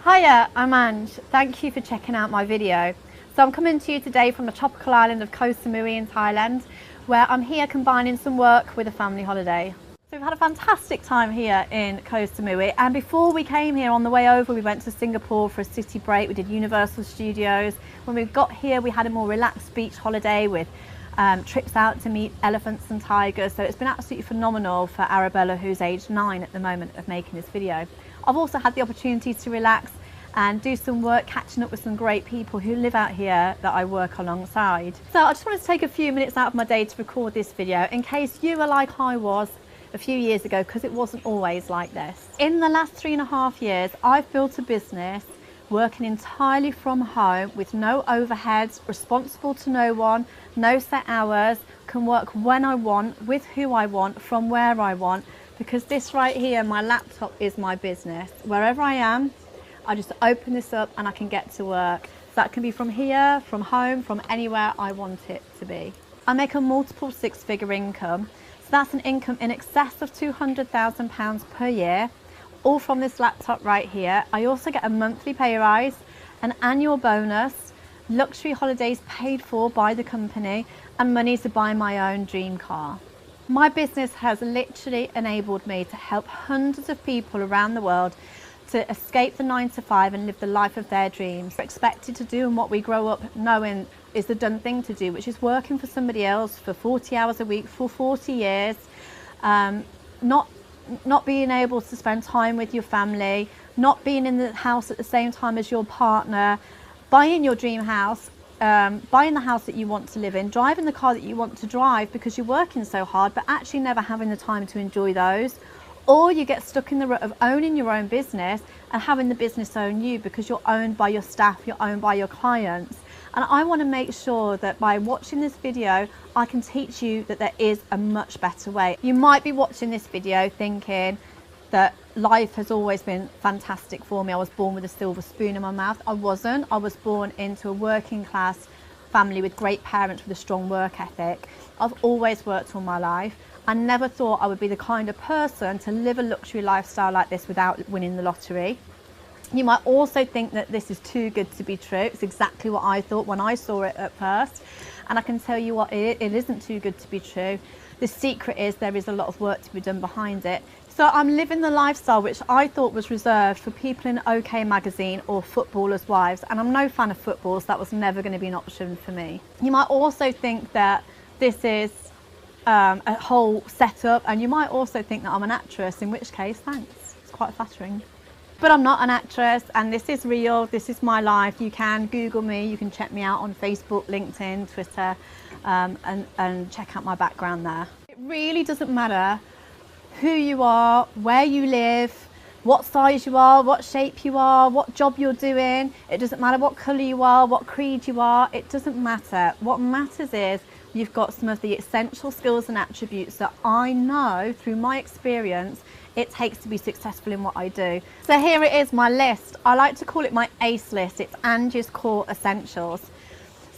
Hiya, I'm Ange. Thank you for checking out my video. So I'm coming to you today from the tropical island of Koh Samui in Thailand, where I'm here combining some work with a family holiday. So we've had a fantastic time here in Koh Samui, and before we came here, on the way over we went to Singapore for a city break. We did Universal Studios. When we got here we had a more relaxed beach holiday with trips out to meet elephants and tigers. So it's been absolutely phenomenal for Arabella, who's aged 9 at the moment of making this video. I've also had the opportunity to relax and do some work catching up with some great people who live out here that I work alongside. So I just wanted to take a few minutes out of my day to record this video in case you were like I was a few years ago, because it wasn't always like this. In the last 3.5 years, I've built a business working entirely from home with no overheads, responsible to no one, no set hours, can work when I want, with who I want, from where I want, because this right here, my laptop, is my business. Wherever I am, I just open this up and I can get to work. So that can be from here, from home, from anywhere I want it to be. I make a multiple six-figure income. So that's an income in excess of £200,000 per year, all from this laptop right here. I also get a monthly pay rise, an annual bonus, luxury holidays paid for by the company, and money to buy my own dream car. My business has literally enabled me to help hundreds of people around the world to escape the 9 to 5 and live the life of their dreams. We're expected to do and what we grow up knowing is the done thing to do, which is working for somebody else for 40 hours a week for 40 years, not being able to spend time with your family, not being in the house at the same time as your partner, buying your dream house, buying the house that you want to live in, driving the car that you want to drive because you're working so hard, but actually never having the time to enjoy those. Or you get stuck in the rut of owning your own business and having the business own you because you're owned by your staff, you're owned by your clients. And I want to make sure that by watching this video, I can teach you that there is a much better way. You might be watching this video thinking that life has always been fantastic for me. I was born with a silver spoon in my mouth. I wasn't. I was born into a working class family with great parents with a strong work ethic. I've always worked all my life. I never thought I would be the kind of person to live a luxury lifestyle like this without winning the lottery. You might also think that this is too good to be true. It's exactly what I thought when I saw it at first. And I can tell you what, it isn't too good to be true. The secret is there is a lot of work to be done behind it. So I'm living the lifestyle which I thought was reserved for people in OK magazine or footballers' wives. And I'm no fan of football, so that was never going to be an option for me. You might also think that this is a whole setup, and you might also think that I'm an actress, in which case, thanks. It's quite flattering. But I'm not an actress, and this is real. This is my life. You can Google me. You can check me out on Facebook, LinkedIn, Twitter, and check out my background there. It really doesn't matter who you are, where you live, what size you are, what shape you are, what job you're doing. It doesn't matter what colour you are, what creed you are. It doesn't matter. What matters is you've got some of the essential skills and attributes that I know through my experience it takes to be successful in what I do. So here it is, my list. I like to call it my ACE list. It's Ange's Core Essentials.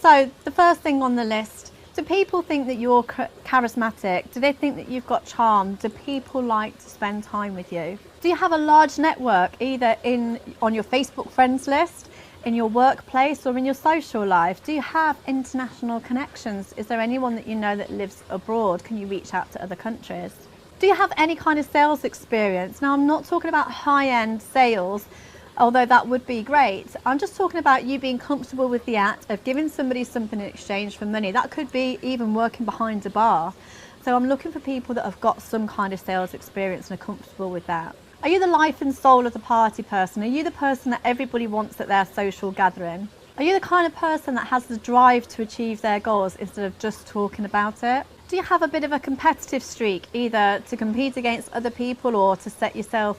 So the first thing on the list, do people think that you're charismatic? Do they think that you've got charm? Do people like to spend time with you? Do you have a large network, either on your Facebook friends list, in your workplace, or in your social life? Do you have international connections? Is there anyone that you know that lives abroad? Can you reach out to other countries? Do you have any kind of sales experience? Now, I'm not talking about high-end sales, although that would be great. I'm just talking about you being comfortable with the act of giving somebody something in exchange for money. That could be even working behind a bar. So I'm looking for people that have got some kind of sales experience and are comfortable with that. Are you the life and soul of the party person? Are you the person that everybody wants at their social gathering? Are you the kind of person that has the drive to achieve their goals instead of just talking about it? Do you have a bit of a competitive streak, either to compete against other people or to set yourself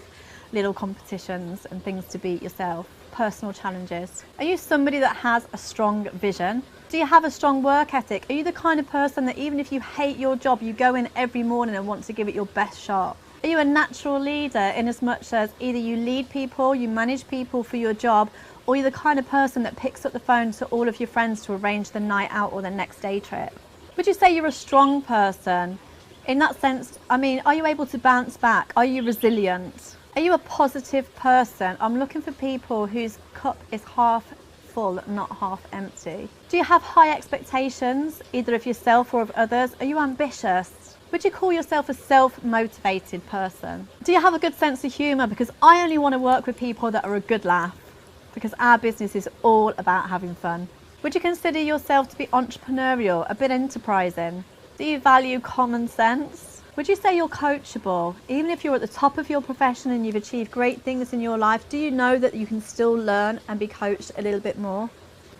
little competitions and things to beat yourself, personal challenges? Are you somebody that has a strong vision? Do you have a strong work ethic? Are you the kind of person that even if you hate your job, you go in every morning and want to give it your best shot? Are you a natural leader in as much as either you lead people, you manage people for your job, or you're the kind of person that picks up the phone to all of your friends to arrange the night out or the next day trip? Would you say you're a strong person? In that sense, I mean, are you able to bounce back? Are you resilient? Are you a positive person? I'm looking for people whose cup is half full, not half empty. Do you have high expectations, either of yourself or of others? Are you ambitious? Would you call yourself a self-motivated person? Do you have a good sense of humour? Because I only want to work with people that are a good laugh, because our business is all about having fun. Would you consider yourself to be entrepreneurial, a bit enterprising? Do you value common sense? Would you say you're coachable? Even if you're at the top of your profession and you've achieved great things in your life, do you know that you can still learn and be coached a little bit more?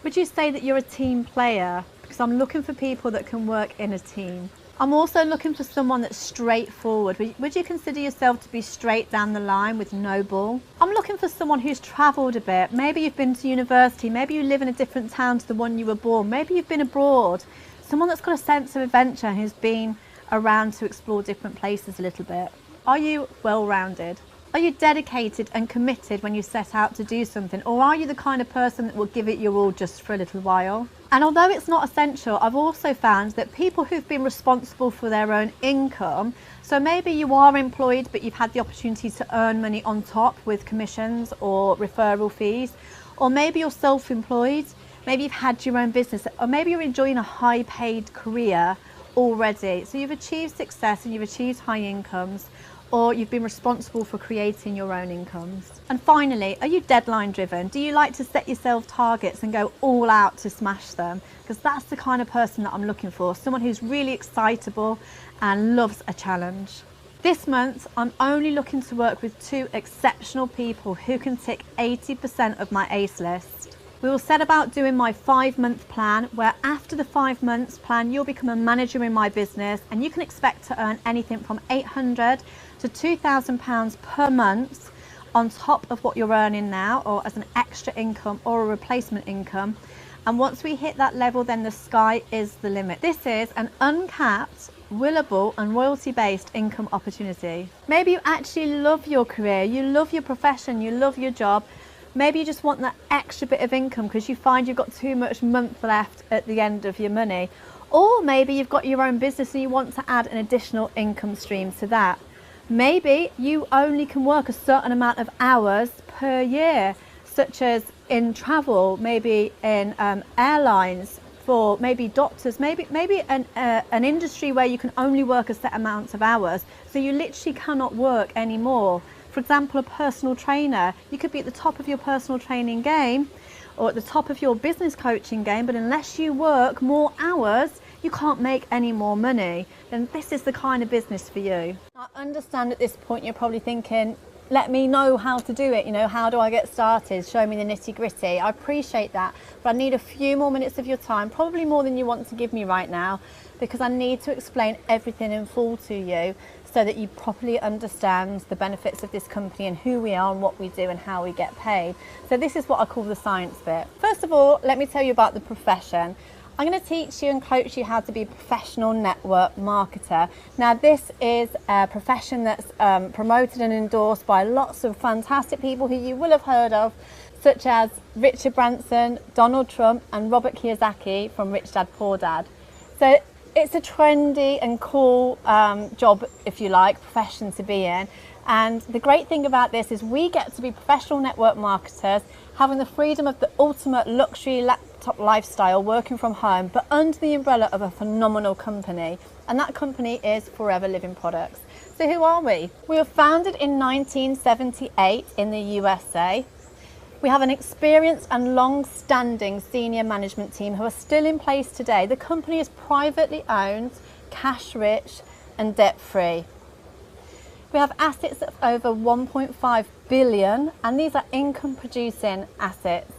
Would you say that you're a team player? Because I'm looking for people that can work in a team. I'm also looking for someone that's straightforward. Would you consider yourself to be straight down the line with no bull? I'm looking for someone who's travelled a bit. Maybe you've been to university, maybe you live in a different town to the one you were born, maybe you've been abroad. Someone that's got a sense of adventure, who's been around to explore different places a little bit. Are you well-rounded? Are you dedicated and committed when you set out to do something? Or are you the kind of person that will give it your all just for a little while? And although it's not essential, I've also found that people who've been responsible for their own income, so maybe you are employed but you've had the opportunity to earn money on top with commissions or referral fees, or maybe you're self-employed, maybe you've had your own business, or maybe you're enjoying a high paid career already. So you've achieved success and you've achieved high incomes, or you've been responsible for creating your own incomes. And finally, are you deadline driven? Do you like to set yourself targets and go all out to smash them? Because that's the kind of person that I'm looking for, someone who's really excitable and loves a challenge. This month, I'm only looking to work with 2 exceptional people who can tick 80% of my ACE list. We will set about doing my 5-month plan, where after the 5 months plan, you'll become a manager in my business and you can expect to earn anything from £800 to £2,000 per month on top of what you're earning now, or as an extra income or a replacement income. And once we hit that level, then the sky is the limit. This is an uncapped, willable and royalty-based income opportunity. Maybe you actually love your career, you love your profession, you love your job. Maybe you just want that extra bit of income because you find you've got too much month left at the end of your money. Or maybe you've got your own business and you want to add an additional income stream to that. Maybe you only can work a certain amount of hours per year, such as in travel, maybe in airlines, for maybe doctors, maybe an industry where you can only work a set amount of hours, so you literally cannot work anymore. For example, a personal trainer, you could be at the top of your personal training game or at the top of your business coaching game, but unless you work more hours, you can't make any more money. Then this is the kind of business for you. I understand at this point you're probably thinking, let me know how to do it, how do I get started? Show me the nitty gritty. I appreciate that, but I need a few more minutes of your time, probably more than you want to give me right now, because I need to explain everything in full to you so that you properly understand the benefits of this company and who we are and what we do and how we get paid. So this is what I call the science bit. First of all, let me tell you about the profession. I'm going to teach you and coach you how to be a professional network marketer. Now, this is a profession that's promoted and endorsed by lots of fantastic people who you will have heard of, such as Richard Branson, Donald Trump, and Robert Kiyosaki from Rich Dad Poor Dad. So it's a trendy and cool job, if you like, profession to be in. And the great thing about this is we get to be professional network marketers, having the freedom of the ultimate luxury laptop lifestyle, working from home, but under the umbrella of a phenomenal company. And that company is Forever Living Products. So who are we? We were founded in 1978 in the USA. We have an experienced and long-standing senior management team who are still in place today. The company is privately owned, cash-rich and debt-free. We have assets of over 1.5 billion, and these are income-producing assets.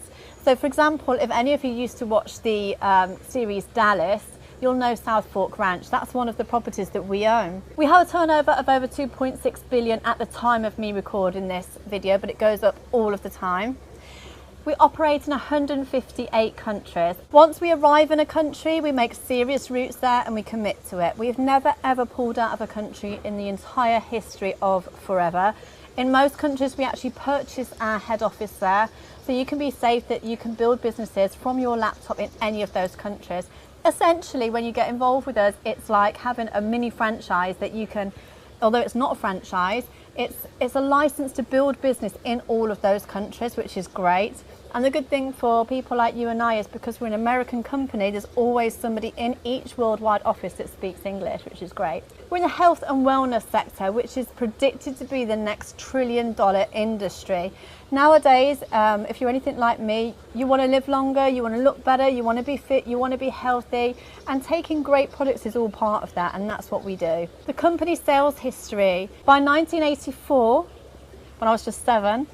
So, for example, if any of you used to watch the series Dallas, you'll know South Fork Ranch. That's one of the properties that we own. We have a turnover of over 2.6 billion at the time of me recording this video, but it goes up all of the time. We operate in 158 countries. Once we arrive in a country, we make serious roots there and we commit to it. We've never ever pulled out of a country in the entire history of Forever. In most countries, we actually purchase our head office there, so you can be safe that you can build businesses from your laptop in any of those countries. Essentially, when you get involved with us, it's like having a mini franchise that you can, although it's not a franchise, It's a license to build business in all of those countries, which is great. And the good thing for people like you and I is because we're an American company, there's always somebody in each worldwide office that speaks English, which is great. We're in the health and wellness sector, which is predicted to be the next $1 trillion industry. Nowadays, if you're anything like me, you want to live longer, you want to look better, you want to be fit, you want to be healthy, and taking great products is all part of that, and that's what we do. The company's sales history, by 1984, when I was just 7,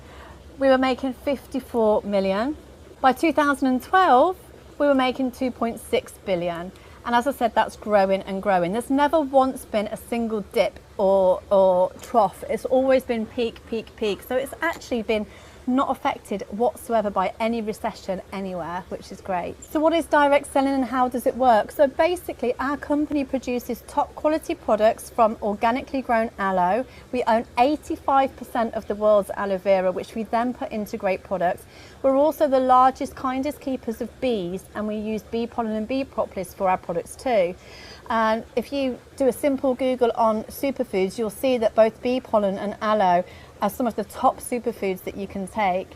we were making 54 million. By 2012, we were making 2.6 billion. And as I said, that's growing and growing. There's never once been a single dip or trough. It's always been peak, peak, peak. So it's actually been not affected whatsoever by any recession anywhere, which is great. So what is direct selling and how does it work? So basically our company produces top quality products from organically grown aloe. We own 85% of the world's aloe vera, which we then put into great products. We're also the largest, kindest keepers of bees, and we use bee pollen and bee propolis for our products too. And if you do a simple Google on superfoods, you'll see that both bee pollen and aloe are some of the top superfoods that you can take,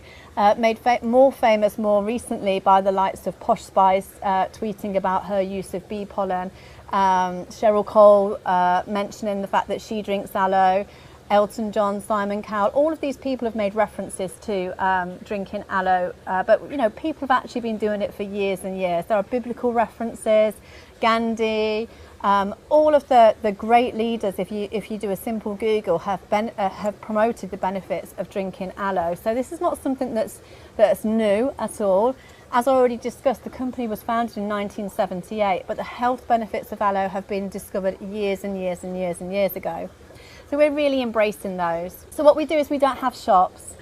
made more famous more recently by the likes of Posh Spice tweeting about her use of bee pollen, Cheryl Cole mentioning the fact that she drinks aloe, Elton John, Simon Cowell, all of these people have made references to drinking aloe, but you know, people have actually been doing it for years and years. There are biblical references, Gandhi, all of the great leaders, if you do a simple Google, have promoted the benefits of drinking aloe. So this is not something that's new at all. As I already discussed, the company was founded in 1978, but the health benefits of aloe have been discovered years and years and years and years ago. So we're really embracing those. So what we do is we don't have shops.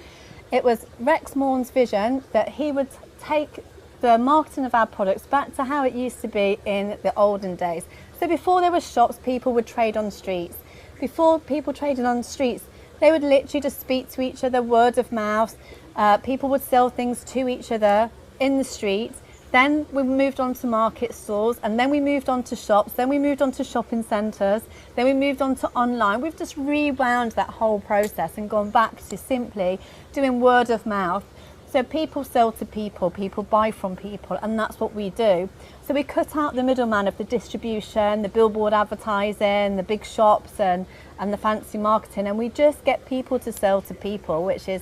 It was Rex Morn's vision that he would take the marketing of our products back to how it used to be in the olden days. So before there were shops, people would trade on streets. Before people traded on streets, they would literally just speak to each other, word of mouth. People would sell things to each other in the streets. Then we moved on to market stores, and then we moved on to shops, then we moved on to shopping centres, then we moved on to online. We've just rewound that whole process and gone back to simply doing word of mouth. So people sell to people, people buy from people, and that's what we do. So we cut out the middleman of the distribution, the billboard advertising, the big shops and the fancy marketing, and we just get people to sell to people, which is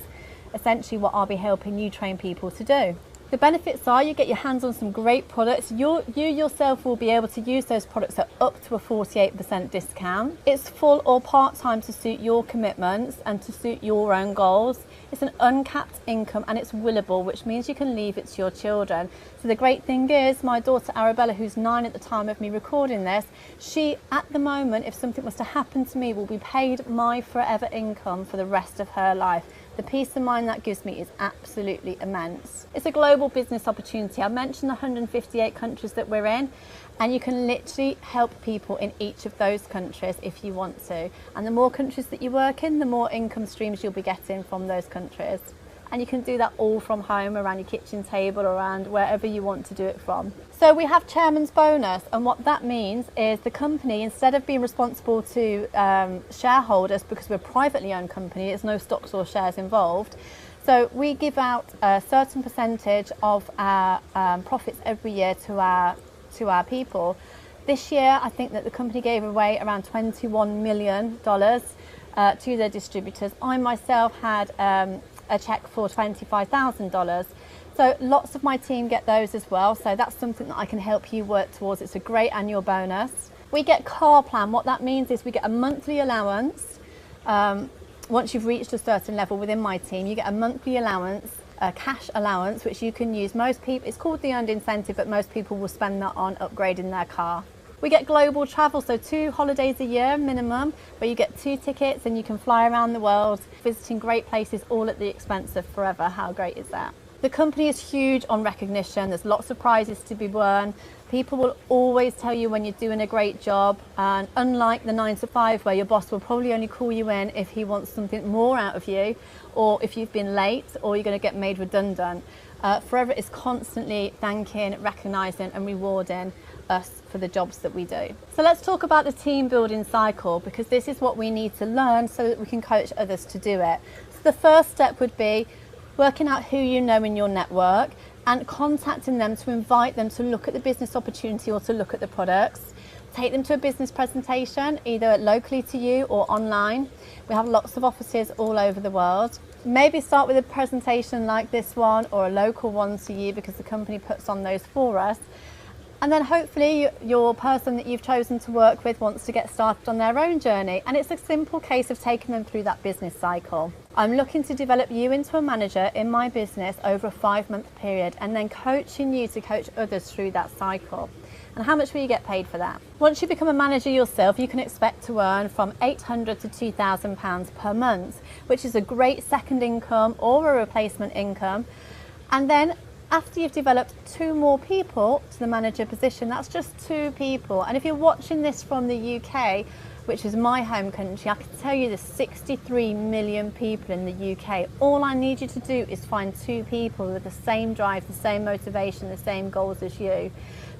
essentially what I'll be helping you train people to do. The benefits are you get your hands on some great products. You yourself will be able to use those products at up to a 48% discount. It's full or part-time to suit your commitments and to suit your own goals. It's an uncapped income and it's willable, which means you can leave it to your children. So the great thing is my daughter Arabella, who's 9 at the time of me recording this, she at the moment, if something was to happen to me, will be paid my forever income for the rest of her life. The peace of mind that gives me is absolutely immense. It's a global business opportunity. I mentioned the 158 countries that we're in, and you can literally help people in each of those countries if you want to. And the more countries that you work in, the more income streams you'll be getting from those countries. And you can do that all from home, around your kitchen table, around wherever you want to do it from. So we have chairman's bonus, and what that means is the company, instead of being responsible to shareholders, because we're a privately owned company, there's no stocks or shares involved, so we give out a certain percentage of our profits every year to our people. This year, I think that the company gave away around $21 million to their distributors. I myself had a check for $25,000. So lots of my team get those as well. So that's something that I can help you work towards. It's a great annual bonus. We get car plan. What that means is we get a monthly allowance. Once you've reached a certain level within my team, you get a monthly allowance, a cash allowance, which you can use. Most people, it's called the earned incentive, but most people will spend that on upgrading their car. We get global travel, so 2 holidays a year minimum, where you get 2 tickets and you can fly around the world, visiting great places, all at the expense of forever. How great is that? The company is huge on recognition. There's lots of prizes to be won. People will always tell you when you're doing a great job, and unlike the 9 to 5 where your boss will probably only call you in if he wants something more out of you, or if you've been late, or you're going to get made redundant. Forever is constantly thanking, recognising and rewarding. us for the jobs that we do. So let's talk about the team building cycle, because this is what we need to learn so that we can coach others to do it. So the first step would be working out who you know in your network and contacting them to invite them to look at the business opportunity or to look at the products. Take them to a business presentation, either locally to you or online. We have lots of offices all over the world. Maybe start with a presentation like this one or a local one to you, because the company puts on those for us. And then hopefully your person that you've chosen to work with wants to get started on their own journey. And it's a simple case of taking them through that business cycle. I'm looking to develop you into a manager in my business over a 5-month period, and then coaching you to coach others through that cycle. And how much will you get paid for that? Once you become a manager yourself, you can expect to earn from £800 to £2,000 per month, which is a great second income or a replacement income. And then after you've developed 2 more people to the manager position, that's just 2 people. And if you're watching this from the UK, which is my home country, I can tell you there's 63 million people in the UK. All I need you to do is find 2 people with the same drive, the same motivation, the same goals as you,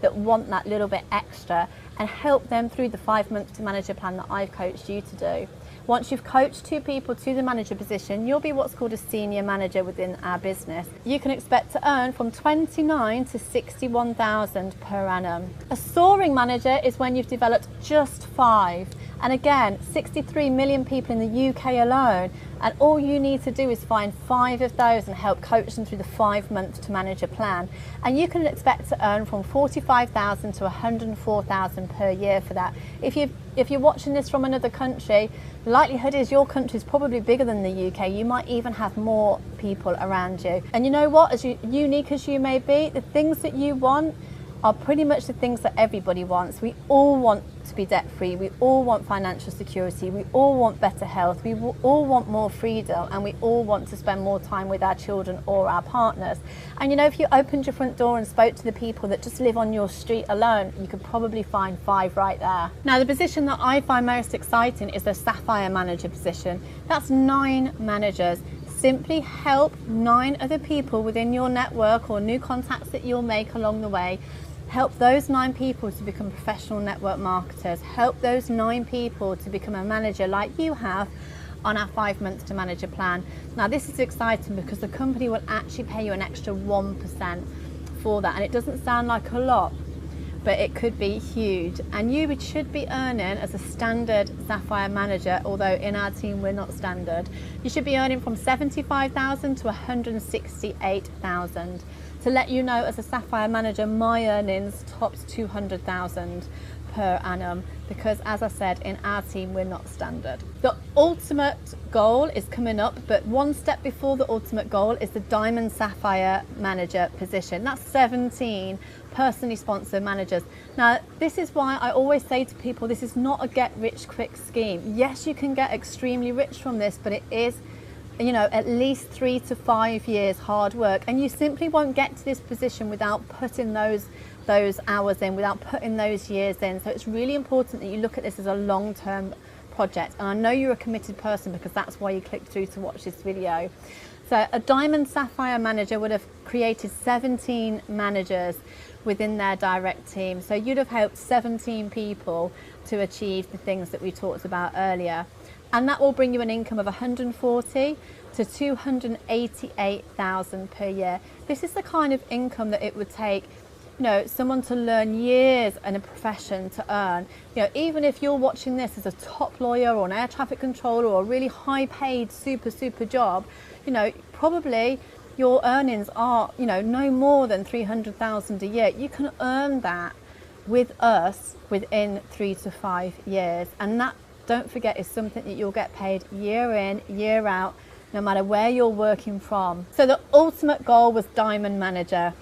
that want that little bit extra, and help them through the 5 months to manager plan that I've coached you to do. Once you've coached 2 people to the manager position, you'll be what's called a senior manager within our business. You can expect to earn from 29 to 61,000 per annum. A soaring manager is when you've developed just 5. And again, 63 million people in the UK alone, and all you need to do is find 5 of those and help coach them through the 5 months to manager plan. And you can expect to earn from 45,000 to 104,000 per year for that. If you're watching this from another country, the likelihood is your country is probably bigger than the UK. You might even have more people around you. And you know what, as unique as you may be, the things that you want are pretty much the things that everybody wants. We all want to be debt free, we all want financial security, we all want better health, we all want more freedom, and we all want to spend more time with our children or our partners. And you know, if you opened your front door and spoke to the people that just live on your street alone, you could probably find 5 right there. Now, the position that I find most exciting is the Sapphire Manager position. That's 9 managers. Simply help 9 other people within your network or new contacts that you'll make along the way. Help those 9 people to become professional network marketers. Help those 9 people to become a manager like you have on our 5 months to manager plan. Now, this is exciting because the company will actually pay you an extra 1% for that. And it doesn't sound like a lot, but it could be huge. And you should be earning, as a standard Sapphire manager, although in our team we're not standard, you should be earning from 75,000 to 168,000. To let you know, as a Sapphire manager, my earnings tops 200,000 per annum, because as I said, in our team we're not standard. The ultimate goal is coming up, but one step before the ultimate goal is the Diamond Sapphire manager position. That's 17 personally sponsored managers. Now, this is why I always say to people, this is not a get rich quick scheme. Yes, you can get extremely rich from this, but it is, you know, at least 3 to 5 years hard work, and you simply won't get to this position without putting those hours in, without putting those years in. So it's really important that you look at this as a long-term project, and I know you're a committed person because that's why you clicked through to watch this video. So a Diamond Sapphire manager would have created 17 managers within their direct team. So you'd have helped 17 people to achieve the things that we talked about earlier. And that will bring you an income of 140 to 288,000 per year. This is the kind of income that it would take, you know, someone to learn years in a profession to earn. You know, even if you're watching this as a top lawyer or an air traffic controller or a really high paid super job, you know, probably your earnings are, you know, no more than 300,000 a year. You can earn that with us within 3 to 5 years. And that, don't forget, is something that you'll get paid year in, year out, no matter where you're working from. So the ultimate goal was Diamond Manager,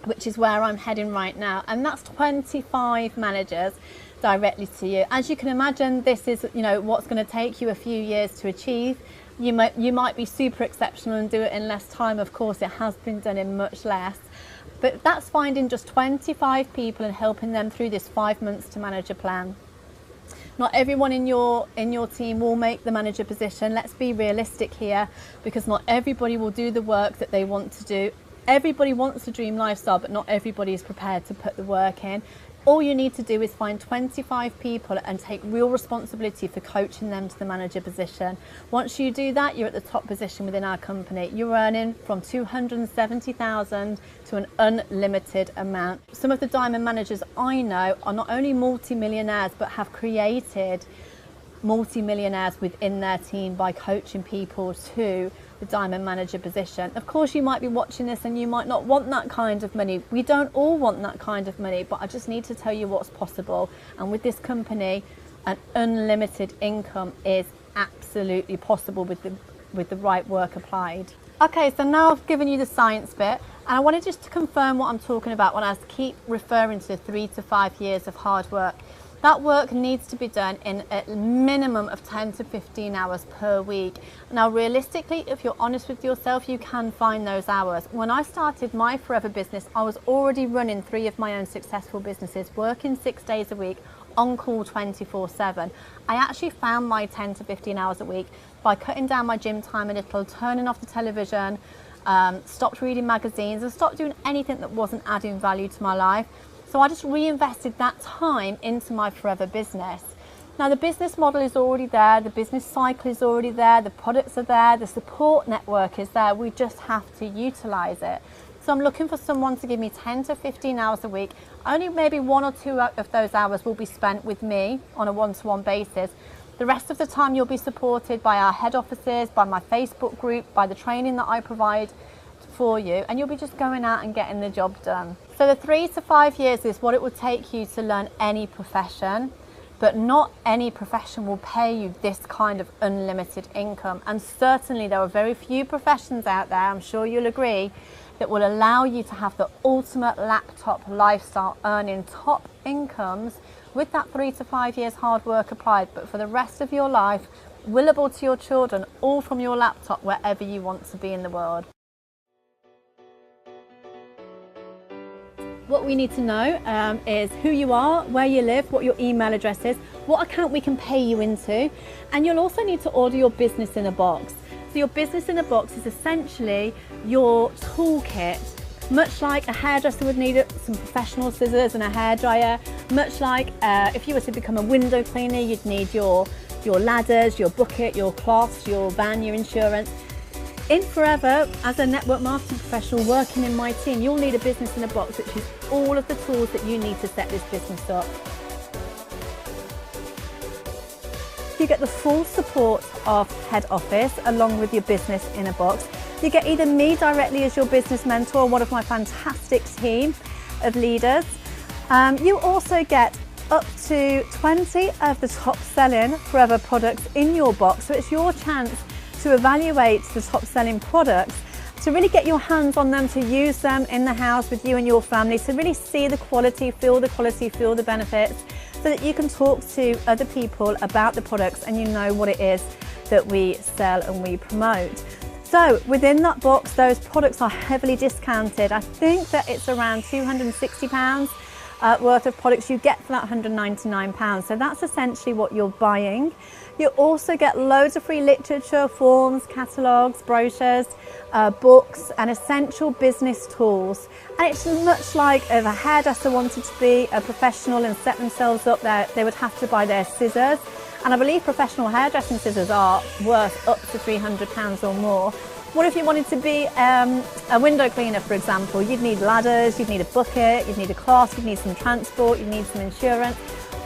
which is where I'm heading right now. And that's 25 managers directly to you. As you can imagine, this is, you know, what's going to take you a few years to achieve. You might be super exceptional and do it in less time. Of course, it has been done in much less. But that's finding just 25 people and helping them through this 5 months to manager plan. Not everyone in your team will make the manager position. Let's be realistic here, because not everybody will do the work that they want to do. Everybody wants a dream lifestyle, but not everybody is prepared to put the work in. All you need to do is find 25 people and take real responsibility for coaching them to the manager position. Once you do that, you're at the top position within our company. You're earning from 270,000 to an unlimited amount. Some of the diamond managers I know are not only multi-millionaires, but have created multi-millionaires within their team by coaching people to the diamond manager position. Of course, you might be watching this and you might not want that kind of money. We don't all want that kind of money, but I just need to tell you what's possible. And with this company, an unlimited income is absolutely possible with the right work applied. Okay, so now I've given you the science bit, and I wanted just to confirm what I'm talking about when I keep referring to 3 to 5 years of hard work. That work needs to be done in a minimum of 10 to 15 hours per week. Now, realistically, if you're honest with yourself, you can find those hours. When I started my Forever business, I was already running 3 of my own successful businesses, working 6 days a week, on call 24/7. I actually found my 10 to 15 hours a week by cutting down my gym time a little, turning off the television, stopped reading magazines, and stopped doing anything that wasn't adding value to my life. So I just reinvested that time into my Forever business. Now, the business model is already there, the business cycle is already there, the products are there, the support network is there. We just have to utilize it. So I'm looking for someone to give me 10 to 15 hours a week. Only maybe 1 or 2 of those hours will be spent with me on a one-to-one basis. The rest of the time you'll be supported by our head offices, by my Facebook group, by the training that I provide for you, and you'll be just going out and getting the job done. So the 3 to 5 years is what it would take you to learn any profession, but not any profession will pay you this kind of unlimited income. And certainly there are very few professions out there, I'm sure you'll agree, that will allow you to have the ultimate laptop lifestyle, earning top incomes with that 3 to 5 years hard work applied, but for the rest of your life, willable to your children, all from your laptop wherever you want to be in the world. What we need to know is who you are, where you live, what your email address is, what account we can pay you into, and you'll also need to order your business in a box. So your business in a box is essentially your toolkit, much like a hairdresser would need some professional scissors and a hairdryer, much like if you were to become a window cleaner, you'd need your ladders, your bucket, your cloths, your van, your insurance. In Forever, as a network marketing professional working in my team, you'll need a business in a box, which is all of the tools that you need to set this business up. You get the full support of head office along with your business in a box. You get either me directly as your business mentor or one of my fantastic team of leaders. You also get up to 20 of the top selling Forever products in your box, so it's your chance to evaluate the top selling products, to really get your hands on them, to use them in the house with you and your family, to really see the quality, feel the benefits, so that you can talk to other people about the products and you know what it is that we sell and we promote. So within that box, those products are heavily discounted. I think that it's around £260 worth of products you get for that £199. So that's essentially what you're buying. You also get loads of free literature, forms, catalogues, brochures, books and essential business tools. And it's much like if a hairdresser wanted to be a professional and set themselves up there, they would have to buy their scissors. And I believe professional hairdressing scissors are worth up to £300 or more. What if you wanted to be a window cleaner, for example? You'd need ladders, you'd need a bucket, you'd need a cloth, you'd need some transport, you'd need some insurance.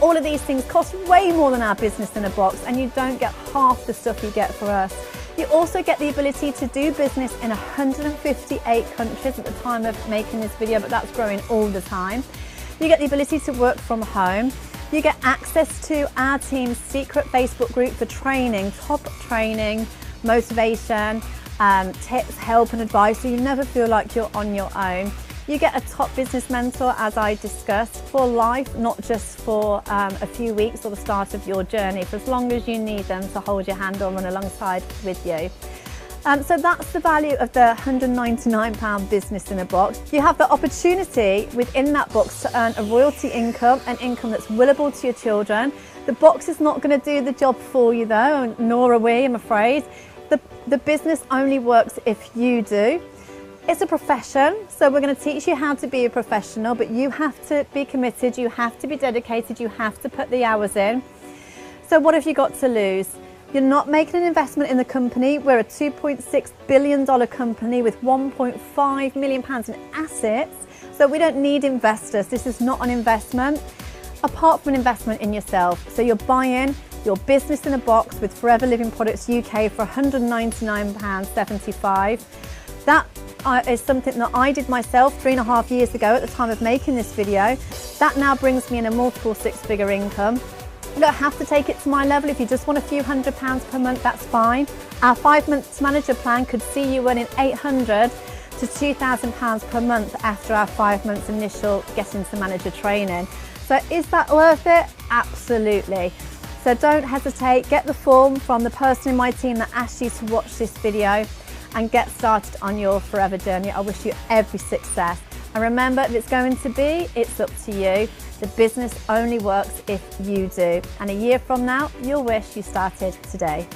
All of these things cost way more than our business in a box, and you don't get half the stuff you get for us. You also get the ability to do business in 158 countries at the time of making this video, but that's growing all the time. You get the ability to work from home. You get access to our team's secret Facebook group for training, top training, motivation, tips, help and advice, so you never feel like you're on your own. You get a top business mentor, as I discussed, for life, not just for a few weeks or the start of your journey, for as long as you need them to hold your hand or run alongside with you. So that's the value of the £199 business in a box. You have the opportunity within that box to earn a royalty income, an income that's willable to your children. The box is not going to do the job for you though, nor are we, I'm afraid. The business only works if you do. It's a profession, so we're going to teach you how to be a professional, but you have to be committed, you have to be dedicated, you have to put the hours in. So what have you got to lose? You're not making an investment in the company. We're a $2.6 billion company with £1.5 million in assets, so we don't need investors. This is not an investment, apart from an investment in yourself. So you're buying your business in a box with Forever Living Products UK for £199.75. That is something that I did myself 3.5 years ago at the time of making this video. That now brings me in a multiple six-figure income. You don't have to take it to my level. If you just want a few £100s per month, that's fine. Our 5 months manager plan could see you earning £800 to £2,000 per month after our 5 months initial getting to manager training. So is that worth it? Absolutely. So don't hesitate, get the form from the person in my team that asked you to watch this video and get started on your forever journey. I wish you every success. And remember, if it's going to be, it's up to you. The business only works if you do. And a year from now, you'll wish you started today.